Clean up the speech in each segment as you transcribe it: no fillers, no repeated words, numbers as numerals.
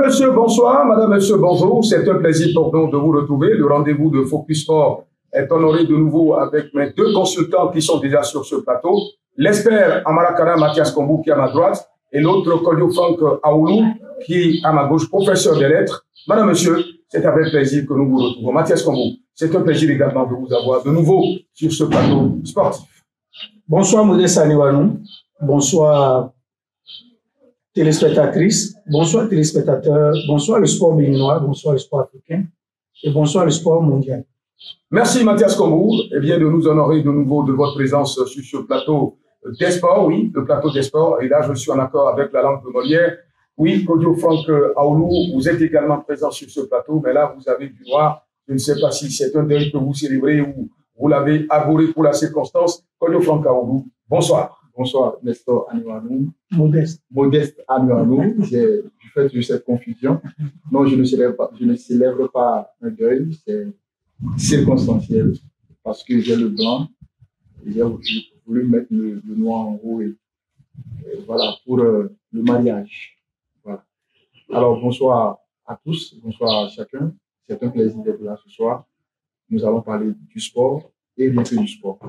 Monsieur, bonsoir. Madame, Monsieur, bonjour. C'est un plaisir pour nous de vous retrouver. Le rendez-vous de Focus Sport est honoré de nouveau avec mes deux consultants qui sont déjà sur ce plateau. L'expert Amarakana Mathias Kombou qui est à ma droite et l'autre Kodio Franck Aoulou qui est à ma gauche, professeur des lettres. Madame, Monsieur, c'est avec plaisir que nous vous retrouvons. Mathias Kombou, c'est un plaisir également de vous avoir de nouveau sur ce plateau sportif. Bonsoir Modeste Aniwanou. Bonsoir téléspectatrices, bonsoir téléspectateurs, bonsoir le sport béninois, bonsoir le sport africain et bonsoir le sport mondial. Merci Mathias Kombou de nous honorer de nouveau de votre présence sur ce plateau des sports, oui, le plateau des sports. Et là, je suis en accord avec la langue de Molière. Oui, Kodio Franck Aoulou, vous êtes également présent sur ce plateau, mais là, vous avez du noir. Je ne sais pas si c'est un deuil que vous célébrez ou vous l'avez arboré pour la circonstance. Kodio Franck Aoulou, bonsoir. Bonsoir, Nestor Aniwanou. Modeste Aniwanou. J'ai fait de cette confusion. Non, je ne célèbre pas un deuil, c'est circonstanciel parce que j'ai le blanc et j'ai voulu mettre le noir en haut et voilà, pour le mariage. Voilà. Alors, bonsoir à tous, bonsoir à chacun. C'est un plaisir d'être là ce soir. Nous allons parler du sport et bien que du sport.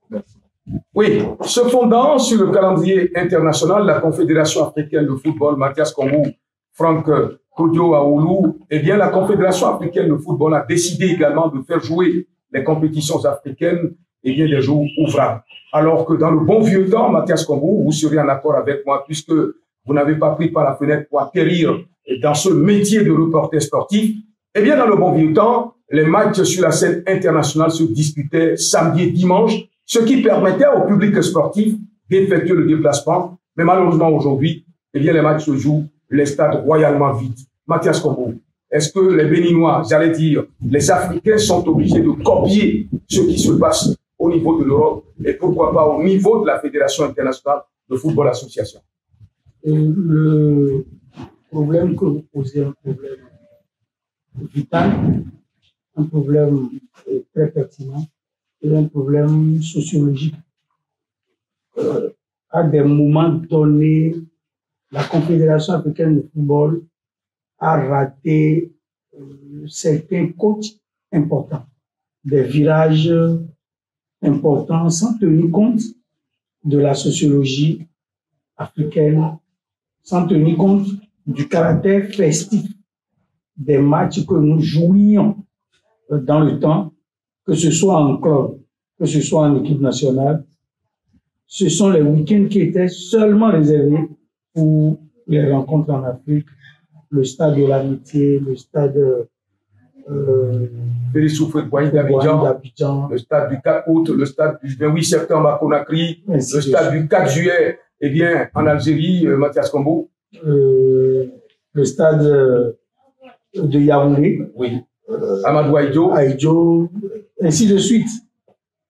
Merci. Oui, se fondant sur le calendrier international, la Confédération africaine de football, Mathias Kombou, Franck Kodio Aoulou, eh bien, la Confédération africaine de football a décidé également de faire jouer les compétitions africaines, eh bien, des jours ouvrables. Alors que dans le bon vieux temps, Mathias Kombou, vous serez en accord avec moi puisque vous n'avez pas pris par la fenêtre pour atterrir dans ce métier de reporter sportif. Eh bien, dans le bon vieux temps, les matchs sur la scène internationale se disputaient samedi et dimanche, ce qui permettait au public sportif d'effectuer le déplacement. Mais malheureusement, aujourd'hui, eh bien, les matchs se jouent, les stades royalement vides. Mathias Kombou, est-ce que les Béninois, j'allais dire, les Africains sont obligés de copier ce qui se passe au niveau de l'Europe et pourquoi pas au niveau de la Fédération internationale de football association? Le problème que vous posez est un problème vital, un problème très pertinent et un problème sociologique. À des moments donnés, la Confédération africaine de football a raté certains coachs importants, des virages importants sans tenir compte de la sociologie africaine, sans tenir compte du caractère festif des matchs que nous jouions dans le temps, que ce soit en club, que ce soit en équipe nationale. Ce sont les week-ends qui étaient seulement réservés pour les rencontres en Afrique, le stade de l'amitié, le stade Félix Houphouët-Boigny d'Abidjan, le stade du 4 août, le stade du 28 septembre à Conakry, le stade du 4 juillet, eh bien, en Algérie, Mathias Kombou. Le stade de Yaoundé. Oui. Amadou Aïdjo, ainsi de suite.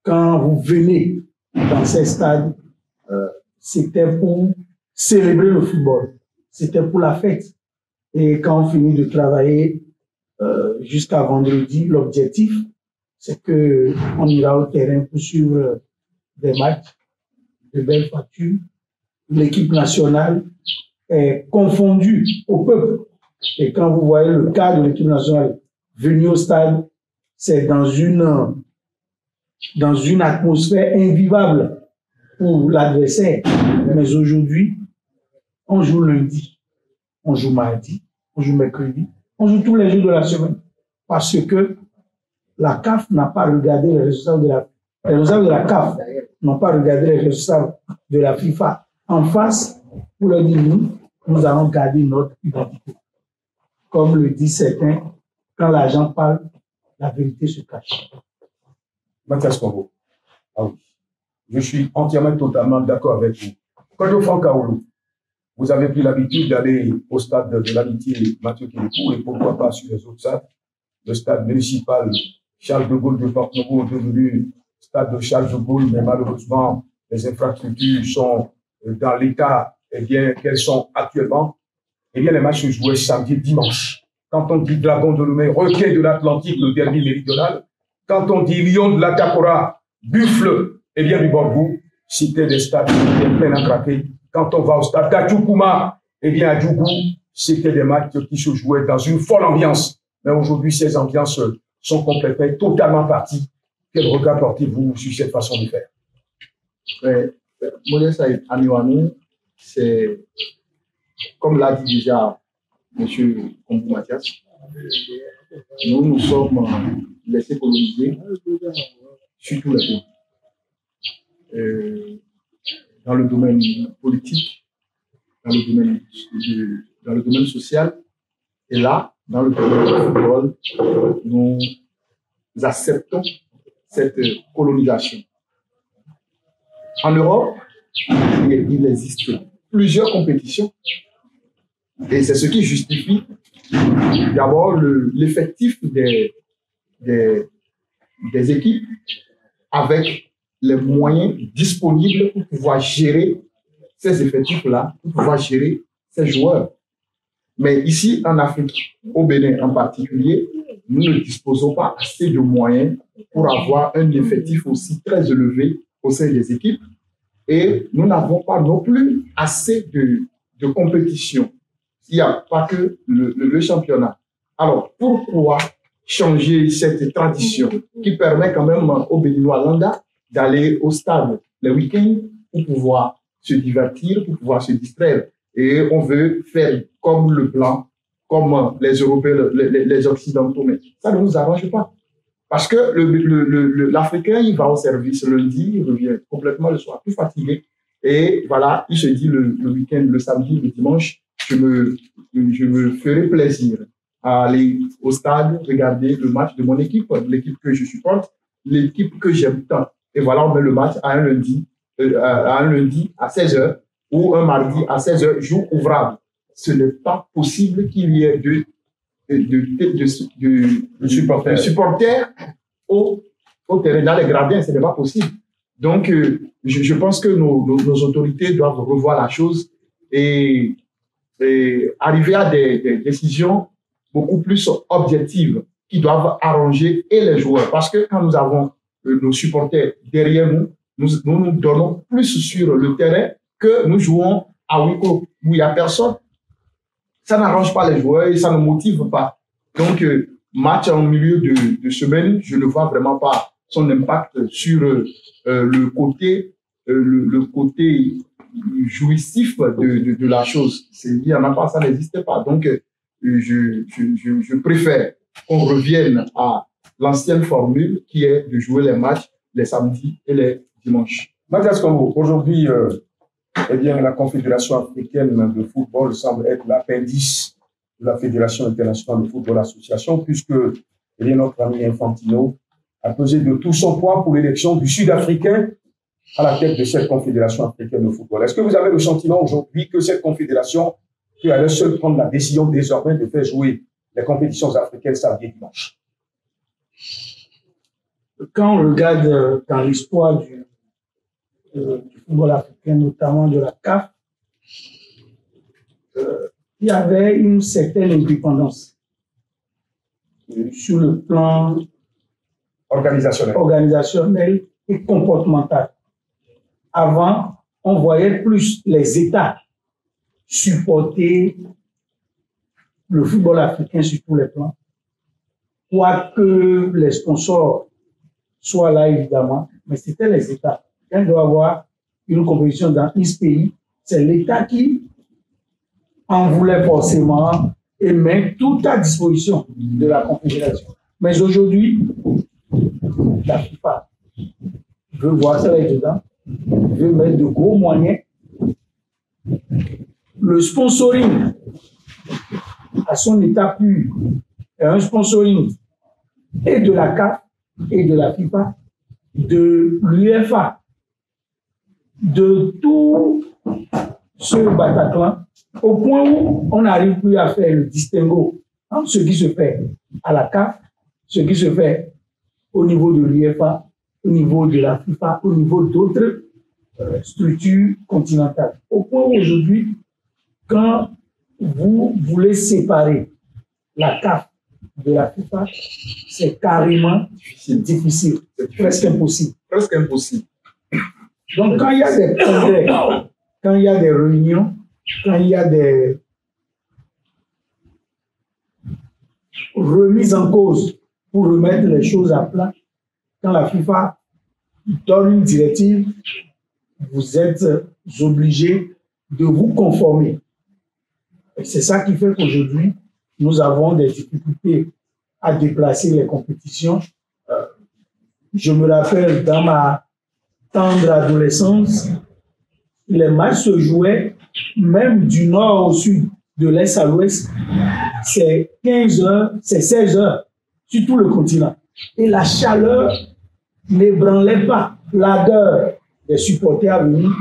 Quand vous venez dans ces stades, c'était pour célébrer le football. C'était pour la fête. Et quand on finit de travailler jusqu'à vendredi, l'objectif, c'est que on ira au terrain pour suivre des matchs de belles factures. L'équipe nationale est confondue au peuple. Et quand vous voyez le cas de l'équipe nationale venir au stade, c'est dans une atmosphère invivable pour l'adversaire. Mais aujourd'hui, on joue lundi, on joue mardi, on joue mercredi, on joue tous les jours de la semaine. Parce que la CAF n'a pas regardé les responsables de la CAF n'ont pas regardé les responsables de la FIFA en face pour leur dire nous allons garder notre identité. Comme le dit certains, quand l'argent parle, la vérité se cache. Mathias Kombou. Ah oui. Je suis entièrement, totalement d'accord avec vous. Kodio Franck Aoulou, vous avez pris l'habitude d'aller au stade de l'amitié Mathieu Kélikou et pourquoi pas sur les autres stades. Le stade municipal Charles de Gaulle de Porte-Nouveau est devenu stade de Charles de Gaulle, mais malheureusement, les infrastructures sont dans l'état qu'elles sont actuellement. Eh bien, les matchs se jouaient samedi et dimanche. Quand on dit Dragon de Lomé, Requin de l'Atlantique, le derby méridional, quand on dit Lion de la Takora, Buffle, eh bien, du Borgou, c'était des stades qui étaient pleins à craquer. Quand on va au stade d'Adjoukouma, eh bien, à Djougou, c'était des matchs qui se jouaient dans une folle ambiance. Mais aujourd'hui, ces ambiances sont complètement, totalement parties. Quel regard portez-vous sur cette façon de faire? Modeste Aniouanou, c'est, comme l'a dit déjà M. Kombou Mathias, nous sommes laissés coloniser sur tous les pays. Dans le domaine politique, dans le domaine social, et là, dans le domaine du football, nous acceptons cette colonisation. En Europe, il existe plusieurs compétitions et c'est ce qui justifie d'abord l'effectif des équipes avec les moyens disponibles pour pouvoir gérer ces effectifs-là, pour pouvoir gérer ces joueurs. Mais ici, en Afrique, au Bénin en particulier, nous ne disposons pas assez de moyens pour avoir un effectif aussi très élevé au sein des équipes et nous n'avons pas non plus assez de compétition. Il n'y a pas que le championnat. Alors, pourquoi changer cette tradition qui permet quand même aux Béninois lambda d'aller au stade les week-ends pour pouvoir se divertir, pour pouvoir se distraire? Et on veut faire comme le blanc, comme les Européens, les Occidentaux. Mais ça ne nous arrange pas. Parce que l'Africain, il va au service lundi, il revient complètement le soir, tout fatigué. Et voilà, il se dit le week-end, le samedi, le dimanche, je me ferai plaisir à aller au stade, regarder le match de mon équipe, l'équipe que je supporte, l'équipe que j'aime tant. Et voilà, on met le match à un lundi à 16h ou un mardi à 16h, jour ouvrable. Ce n'est pas possible qu'il y ait de supporters au terrain, dans les gradins, ce n'est pas possible. Donc, je pense que nos autorités doivent revoir la chose et arriver à des décisions beaucoup plus objectives qui doivent arranger et les joueurs. Parce que quand nous avons nos supporters derrière nous, nous donnons plus sur le terrain que nous jouons à huis clos, où il n'y a personne. Ça n'arrange pas les joueurs et ça ne motive pas. Donc, match en milieu de semaine, je ne vois vraiment pas son impact sur le côté jouissif de la chose. Il n'y en a pas, ça n'existe pas. Donc, je préfère qu'on revienne à l'ancienne formule qui est de jouer les matchs les samedis et les dimanches. Mathias Kombou, aujourd'hui, eh bien, la Confédération africaine de football semble être l'appendice de la Fédération internationale de football association, puisque eh bien, notre ami Infantino a pesé de tout son poids pour l'élection du Sud-Africain à la tête de cette Confédération africaine de football. Est-ce que vous avez le sentiment aujourd'hui que cette Confédération peut à elle seule prendre la décision désormais de faire jouer les compétitions africaines samedi et dimanche? Quand on regarde dans l'histoire du football africain, notamment de la CAF, il y avait une certaine indépendance sur le plan organisationnel et comportemental. Avant, on voyait plus les États supporter le football africain sur tous les plans, quoique les sponsors soient là évidemment, mais c'était les États. Quand il doit y avoir une compétition dans ce pays, c'est l'État qui en voulait forcément et met tout à disposition de la Confédération. Mais aujourd'hui, la FIFA veut voir ça là-dedans, veut mettre de gros moyens. Le sponsoring à son état pur est un sponsoring et de la CAF et de la FIFA, de l'UEFA, de tout ce Bataclan, au point où on n'arrive plus à faire le distinguo entre ce qui se fait à la CAF, ce qui se fait au niveau de l'UEFA, au niveau de la FIFA, au niveau d'autres structures continentales. Au point où aujourd'hui, quand vous voulez séparer la CAF de la FIFA, c'est carrément difficile, presque impossible. Presque impossible. Donc, quand il y a des congrès, quand il y a des réunions, quand il y a des remise en cause pour remettre les choses à plat. Quand la FIFA donne une directive, vous êtes obligés de vous conformer. Et c'est ça qui fait qu'aujourd'hui, nous avons des difficultés à déplacer les compétitions. Je me rappelle, dans ma tendre adolescence, les matchs se jouaient même du nord au sud, de l'est à l'ouest. C'est 15 heures, c'est 16 heures sur tout le continent. Et la chaleur n'ébranlait pas l'ardeur des supporters à venir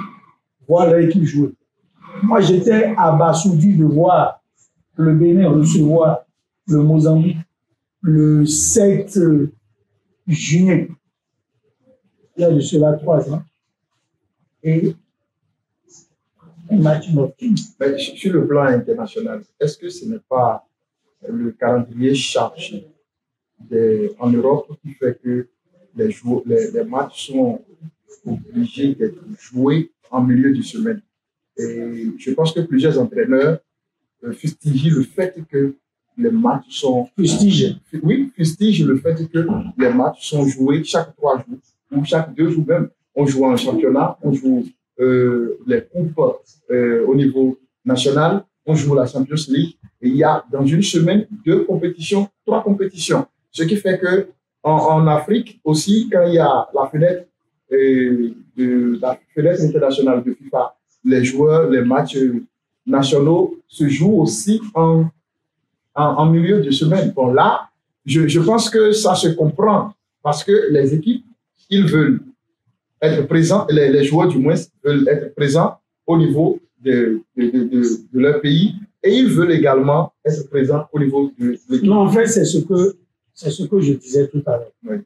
voir leur équipe jouer. Moi, j'étais abasourdi de voir le Bénin recevoir le Mozambique le 7 juin. Il y a de cela 3 ans. Et un match nocturne. Mais sur le plan international, est-ce que ce n'est pas le calendrier chargé en Europe qui fait que les matchs sont obligés d'être joués en milieu de semaine? Et je pense que plusieurs entraîneurs fustigent le fait que les matchs sont... Fustigent. Oui, fustigent le fait que les matchs sont joués chaque 3 jours ou chaque 2 jours même. On joue en championnat, on joue les coupes au niveau national, on joue la Champions League. Et il y a dans une semaine 2 compétitions, 3 compétitions. Ce qui fait que en Afrique aussi, quand il y a la fenêtre internationale de FIFA, les joueurs, les matchs nationaux se jouent aussi en milieu de semaine. Bon, là, je pense que ça se comprend parce que les équipes, ils veulent être présents, les joueurs du moins veulent être présents au niveau de leur pays et ils veulent également être présents au niveau de l'équipe. Non, en fait, c'est ce que je disais tout à l'heure. Oui.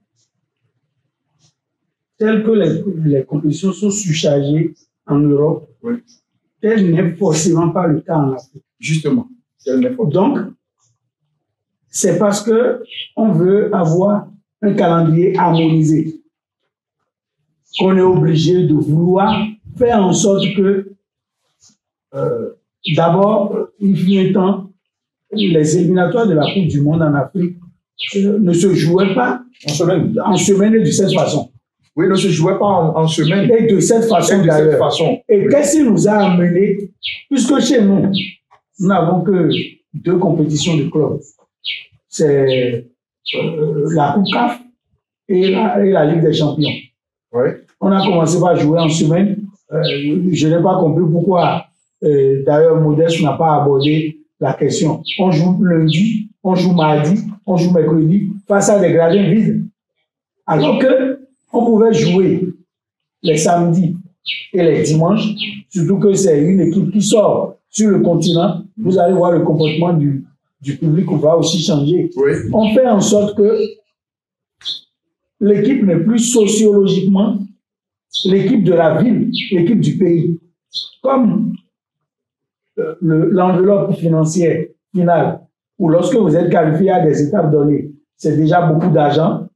Tel que les compétitions sont surchargées en Europe, Oui. tel n'est forcément pas le cas en Afrique. Justement. Donc, c'est parce qu'on veut avoir un calendrier harmonisé qu'on est obligé de vouloir faire en sorte que, d'abord, il fut un temps, les éliminatoires de la Coupe du Monde en Afrique ne se jouaient pas en semaine et de cette façon. Oui, ne se jouait pas en semaine. Et de cette façon d'ailleurs. Et qu'est-ce qui nous a amené, puisque chez nous, nous n'avons que 2 compétitions de clubs. C'est la Coupe CAF et la Ligue des Champions. Oui. On a commencé par jouer en semaine. Je n'ai pas compris pourquoi, d'ailleurs, Modeste n'a pas abordé la question. On joue lundi, on joue mardi, on joue mercredi, face à des gradins vides. Alors que on pouvait jouer les samedis et les dimanches, surtout que c'est une équipe qui sort sur le continent. Vous allez voir le comportement du public va aussi changer. Oui. On fait en sorte que l'équipe n'est plus sociologiquement l'équipe de la ville, l'équipe du pays. Comme l'enveloppe financière finale, ou lorsque vous êtes qualifié à des étapes données, c'est déjà beaucoup d'argent,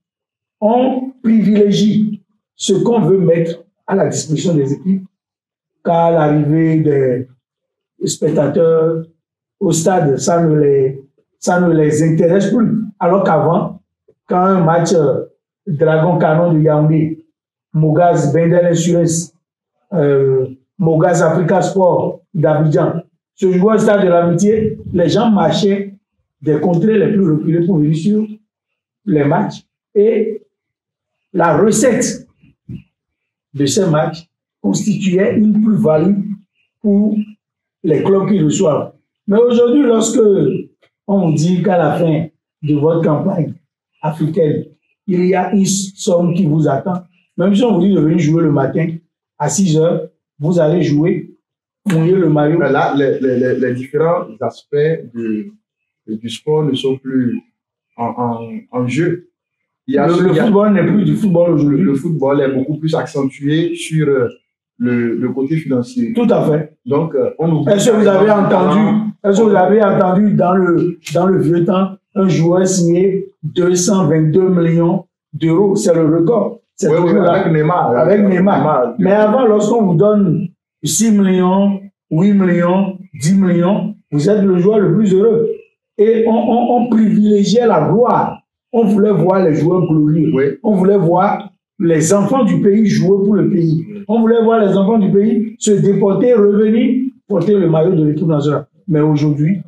on privilégie ce qu'on veut mettre à la disposition des équipes qu'à l'arrivée des spectateurs au stade, ça ne les intéresse plus. Alors qu'avant, quand un match Dragon Canon de Yaoundé, Mogaz Bendel Insurance, Mogaz Africa Sport d'Abidjan, se jouait au stade de l'Amitié, les gens marchaient des contrées les plus reculées pour venir sur les matchs. Et la recette de ces matchs constituait une plus-value pour les clubs qui reçoivent. Mais aujourd'hui, lorsque on vous dit qu'à la fin de votre campagne africaine, il y a une somme qui vous attend, même si on vous dit de venir jouer le matin à 6 heures, vous allez jouer, mouiller le maillot. Mais là, les différents aspects du sport ne sont plus en jeu. Le football n'est plus du football aujourd'hui. Le football est beaucoup plus accentué sur le côté financier. Tout à fait. Donc, est-ce que vous avez entendu dans le vieux temps un joueur signé 222 millions d'euros? C'est le record. C'est oui, avec Neymar. Avec Neymar. Mais avant, lorsqu'on vous donne 6 millions, 8 millions, 10 millions, vous êtes le joueur le plus heureux. Et on privilégiait la gloire. On voulait voir les joueurs glorieux. Oui. On voulait voir les enfants du pays jouer pour le pays. On voulait voir les enfants du pays se déporter, revenir, porter le maillot de l'équipe nationale. Mais aujourd'hui,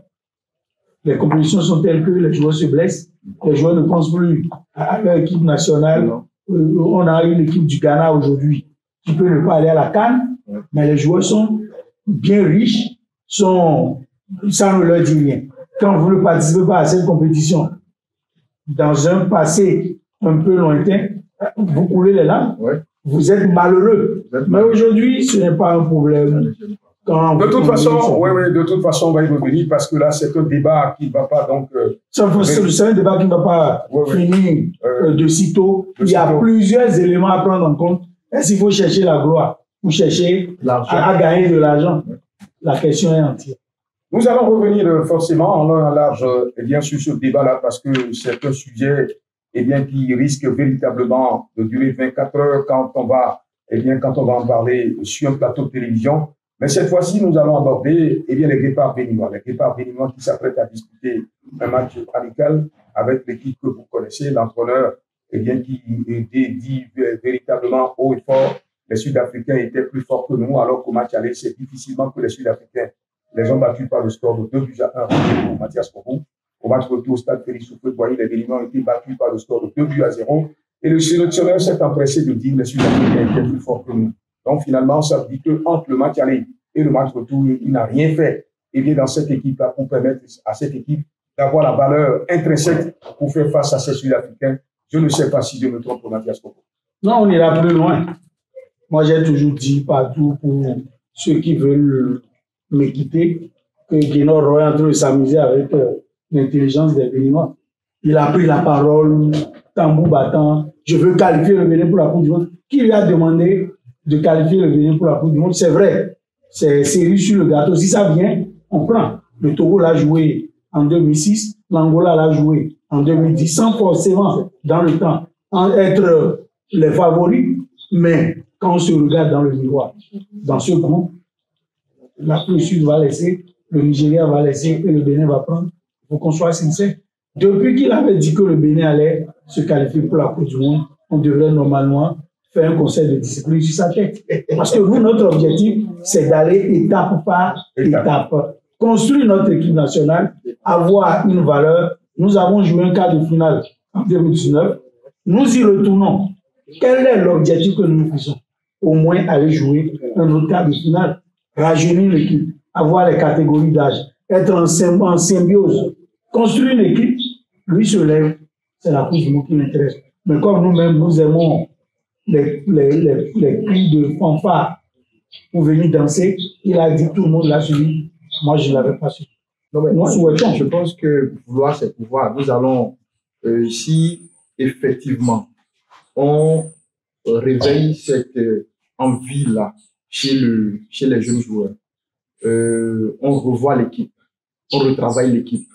les compétitions sont telles que les joueurs se blessent, les joueurs ne pensent plus à leur équipe nationale. On a une équipe du Ghana aujourd'hui qui peut ne pas aller à la CAN, mais les joueurs sont bien riches, ça ne leur dit rien. Quand vous ne participez pas à cette compétition, dans un passé un peu lointain, vous coulez les larmes, vous êtes malheureux. Mais aujourd'hui, ce n'est pas un problème. De toute façon, de toute façon, on va y revenir parce que là, c'est un débat qui ne va pas donc. C'est un débat qui ne va pas finir de sitôt. Il y a plusieurs éléments à prendre en compte. Est-ce qu'il faut chercher la gloire ou chercher à gagner de l'argent? La question est entière. Nous allons revenir forcément en long et en large sur ce débat-là parce que c'est un sujet qui risque véritablement de durer 24 heures quand on va en parler sur un plateau de télévision. Mais cette fois-ci, nous allons aborder les Guépards béninois. Les Guépards béninois qui s'apprêtent à disputer un match amical avec l'équipe que vous connaissez, l'entraîneur qui dit véritablement haut et fort les Sud-Africains étaient plus forts que nous, alors qu'au match aller, c'est difficilement que les Sud-Africains les ont battus par le score de 2-1 pour Mathias Kourou. Au match retour au stade Félix Houphouët-Boigny, les Béninois ont été battus par le score de 2-0. Et le sélectionneur s'est empressé de dire que les Sud-Africains étaient plus forts que nous. Donc finalement, ça veut dire qu'entre le match aller et le match retour, il n'a rien fait dans cette équipe-là pour permettre à cette équipe d'avoir la valeur intrinsèque pour faire face à ces Sud-Africains. Je ne sais pas si je me trompe, Mathias Kourou. Non, on ira plus loin. Moi, j'ai toujours dit partout pour ceux qui veulent me quitter que Guénor Roy est en train de s'amuser avec l'intelligence des Béninois. Il a pris la parole, tambour battant. Je veux qualifier le Bénin pour la Coupe du Monde. Qui lui a demandé de qualifier le Bénin pour la Coupe du Monde? C'est vrai. C'est riche sur le gâteau. Si ça vient, on prend. Le Togo l'a joué en 2006. L'Angola l'a joué en 2010, sans forcément, dans le temps, être les favoris. Mais quand on se regarde dans le miroir, dans ce groupe, l'Afrique du Sud va laisser, le Nigeria va laisser et le Bénin va prendre. Il faut qu'on soit sincère. Depuis qu'il avait dit que le Bénin allait se qualifier pour la Coupe du Monde, on devrait normalement faire un conseil de discipline sur sa tête. Parce que nous, notre objectif, c'est d'aller étape par étape. Construire notre équipe nationale, avoir une valeur. Nous avons joué un quart de finale en 2019. Nous y retournons. Quel est l'objectif que nous faisons? Au moins aller jouer un autre quart de finale, rajeunir l'équipe, avoir les catégories d'âge, être en symbiose, construire une équipe. Lui se lève, c'est la Coupe du Monde qui l'intéresse. Mais comme nous-mêmes, nous aimons les cris de fanfare pour venir danser, il a dit tout le monde l'a suivi. Moi, je ne l'avais pas suivi. Nous souhaitons. Je pense que vouloir, c'est pouvoir. Nous allons, si effectivement, on réveille cette envie-là chez les jeunes joueurs, on revoit l'équipe, on retravaille l'équipe.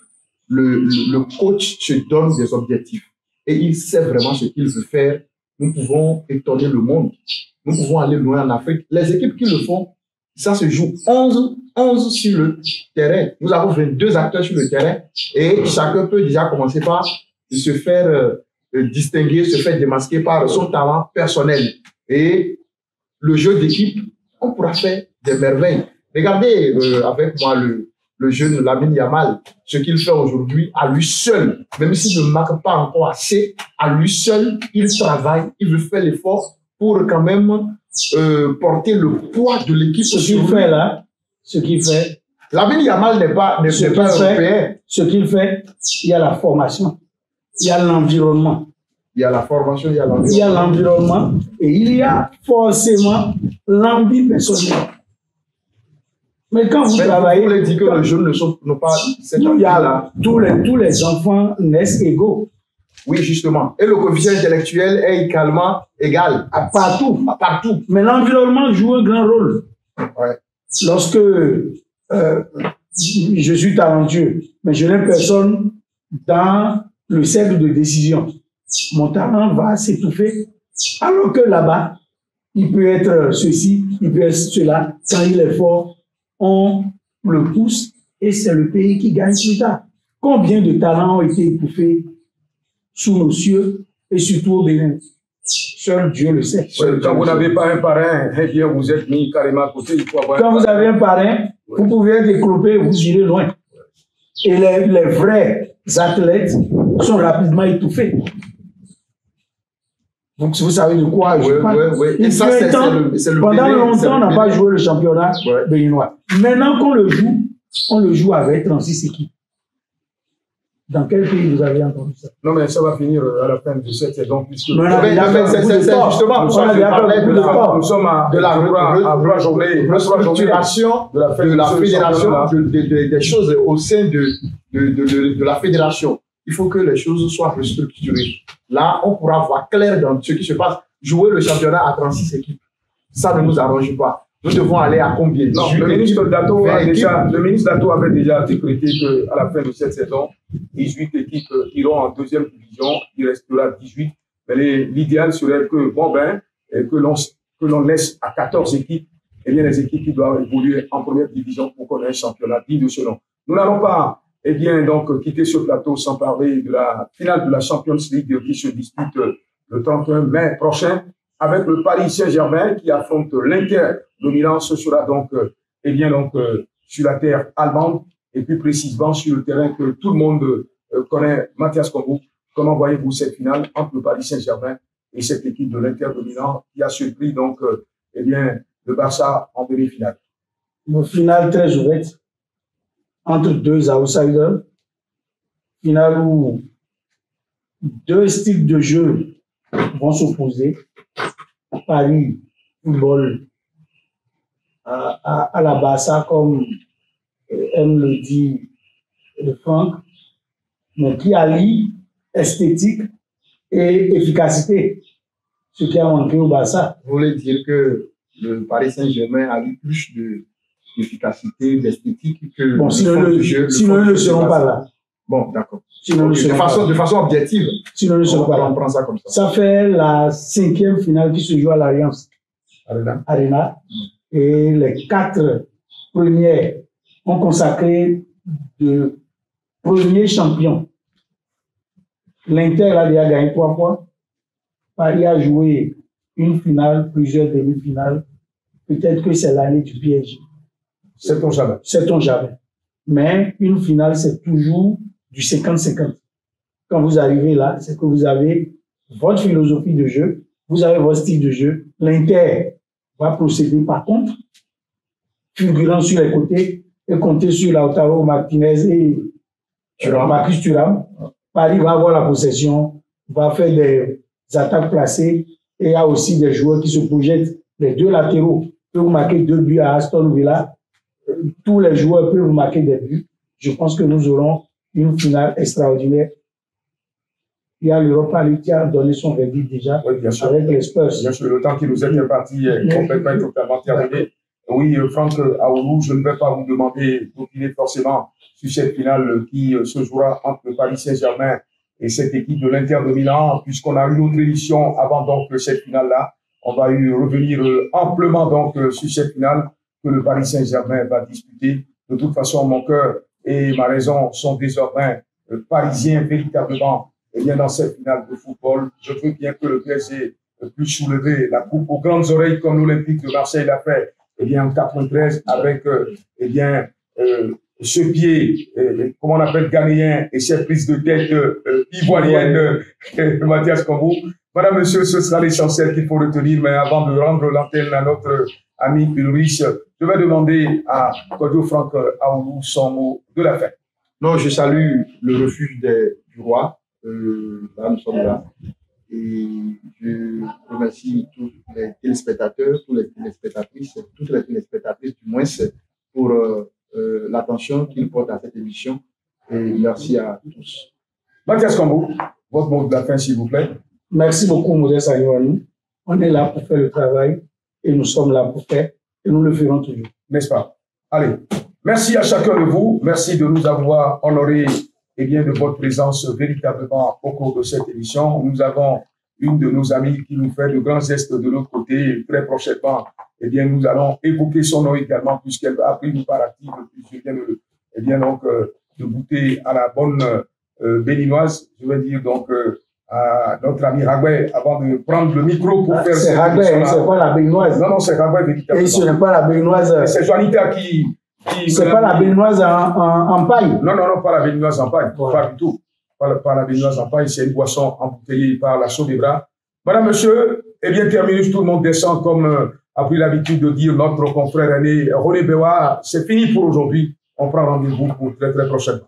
Le coach se donne des objectifs et il sait vraiment ce qu'il veut faire. Nous pouvons étonner le monde. Nous pouvons aller loin en Afrique. Les équipes qui le font, ça se joue 11 sur le terrain. Nous avons 22 acteurs sur le terrain et chacun peut déjà commencer par se faire distinguer, se faire démasquer par son talent personnel. Et le jeu d'équipe, on pourra faire des merveilles. Regardez avec moi le jeune Lamine Yamal, ce qu'il fait aujourd'hui à lui seul, même s'il ne marque pas encore assez, à lui seul, il travaille, il veut faire l'effort pour quand même porter le poids de l'équipe. Ce qu'il fait là, ce qu'il fait, Lamine Yamal n'est pas européen. Ce qu'il fait, il y a la formation, il y a l'environnement. Il y a la formation, il y a l'environnement. Il y a l'environnement et il y a forcément l'envie personnelle. Mais quand vous travaillez... Vous voulez dire que les jeunes n'ont pas cette envie-là. Tous les enfants naissent égaux. Oui, justement. Et le coefficient intellectuel est également égal. Partout. Partout. Mais l'environnement joue un grand rôle. Ouais. Lorsque je suis talentueux, mais je n'ai personne dans le cercle de décision, mon talent va s'étouffer. Alors que là-bas, il peut être ceci, il peut être cela. Quand il est fort, on le pousse et c'est le pays qui gagne plus tard. Combien de talents ont été étouffés sous nos cieux et surtout au Bénin? Seul Dieu le sait. Quand vous n'avez pas un parrain, eh bien, vous êtes mis carrément à côté. Il faut avoir Quand vous avez un parrain, vous pouvez être éclopé, vous irez loin. Et les vrais athlètes sont rapidement étouffés. Donc, si vous savez de quoi je parle. Et ça, c'est le pendant longtemps, on n'a pas joué le championnat béninois. Maintenant qu'on le joue, on le joue avec 36 équipes. Dans quel pays vous avez entendu ça? Non, mais ça va finir à la fin de cette saison. Puisque justement, nous sommes à la restructuration de la fédération, des choses au sein de la fédération. Il faut que les choses soient restructurées. Là, on pourra voir clair dans ce qui se passe. Jouer le championnat à 36 équipes, ça ne nous arrange pas. Nous devons aller à combien? Non, le ministre Dato avait déjà décrété qu'à la fin de cette saison, 18 équipes iront en deuxième division, il restera 18. Mais l'idéal serait que, que l'on laisse à 14 équipes, et bien les équipes qui doivent évoluer en première division pour qu'on ait un championnat digne de ce nom. Nous n'allons pas, donc, quitter ce plateau sans parler de la finale de la Champions League qui se dispute le 31 mai prochain, avec le Paris Saint-Germain qui affronte l'Inter de Milan. Ce sera donc, sur la terre allemande et plus précisément sur le terrain que tout le monde connaît. Mathias Combo, comment voyez-vous cette finale entre le Paris Saint-Germain et cette équipe de l'Inter de Milan qui a surpris donc, le Barça en demi-finale? Une finale très ouverte entre deux outsiders. Finale où deux styles de jeu vont s'opposer. Paris football à la Barça, comme aime le dit Franck, mais qui allie esthétique et efficacité, ce qui a manqué au Barça. Vous voulez dire que le Paris Saint-Germain a eu plus d'efficacité, d'esthétique que bon, sinon ils ne seront pas là. Bon, d'accord. De façon objective. Sinon, on prend ça comme ça. Ça fait la 5e finale qui se joue à l'Alliance Arena. Et les 4 premiers ont consacré de premiers champions. L'Inter a déjà gagné 3 fois. Paris a joué une finale, plusieurs demi-finales. Peut-être que c'est l'année du PSG. Sait-on jamais. Sait-on jamais. Mais une finale, c'est toujours du 50-50. Quand vous arrivez là, c'est que vous avez votre philosophie de jeu, vous avez votre style de jeu. L'Inter va procéder par contre, figurant sur les côtés et compter sur Lautaro Martinez et Marcus Thuram. Paris va avoir la possession, va faire des attaques placées et il y a aussi des joueurs qui se projettent. Les 2 latéraux peuvent vous marquer 2 buts à Aston Villa. Tous les joueurs peuvent vous marquer des buts. Je pense que nous aurons une finale extraordinaire. Il y a l'Europa League qui a donné son verdict déjà avec les Spurs. Bien sûr, le temps qui nous est imparti est complètement et totalement terminé. Oui, Franck Aoulou, je ne vais pas vous demander d'opiner forcément sur cette finale qui se jouera entre le Paris Saint-Germain et cette équipe de l'Inter de Milan, puisqu'on a eu une autre édition avant donc cette finale-là. On va revenir amplement donc sur cette finale que le Paris Saint-Germain va disputer. De toute façon, mon cœur et ma raison sont désormais parisiens véritablement. Et bien dans cette finale de football, je veux bien que le PSG puisse soulever la coupe aux grandes oreilles comme l'Olympique de Marseille l'a fait. Eh bien en 93 avec ce pied, comment on appelle, ghanéen et cette prise de tête ivoirienne de Mathias Combo. Madame, monsieur, ce sera l'essentiel qu'il faut retenir, mais avant de rendre l'antenne à notre ami Ulrich, je vais demander à Kodio Franck Aoulou son mot de la fin. Non, je salue le refuge du roi. Là, nous sommes là. Et je remercie tous les téléspectateurs, toutes les téléspectatrices du moins, pour l'attention qu'ils portent à cette émission. Et merci à tous. Mathias Combo, votre mot de la fin, s'il vous plaît. Merci beaucoup, Modeste Agnew. On est là pour faire le travail et nous sommes là pour faire et nous le ferons toujours. N'est-ce pas? Allez, merci à chacun de vous. Merci de nous avoir honorés de votre présence véritablement au cours de cette émission. Nous avons une de nos amies qui nous fait de grands gestes de l'autre côté. Très prochainement, nous allons évoquer son nom également puisqu'elle a pris une part active. Donc, de goûter à la bonne béninoise. Je vais dire donc à notre ami Ragoué avant de prendre le micro pour faire... C'est Ragoué, c'est pas la béninoise. Non, c'est Ragoué véritablement. Et ce n'est pas la béninoise. C'est Juanita qui c'est pas la béninoise en paille. Non, pas la béninoise en paille. Ouais. Pas du tout. Pas la béninoise en paille. C'est une boisson embouteillée par la Sodebra. Madame, monsieur, eh bien, terminus, tout le monde descend comme a pris l'habitude de dire notre confrère aîné René Bewa. C'est fini pour aujourd'hui. On prend rendez-vous pour très prochainement.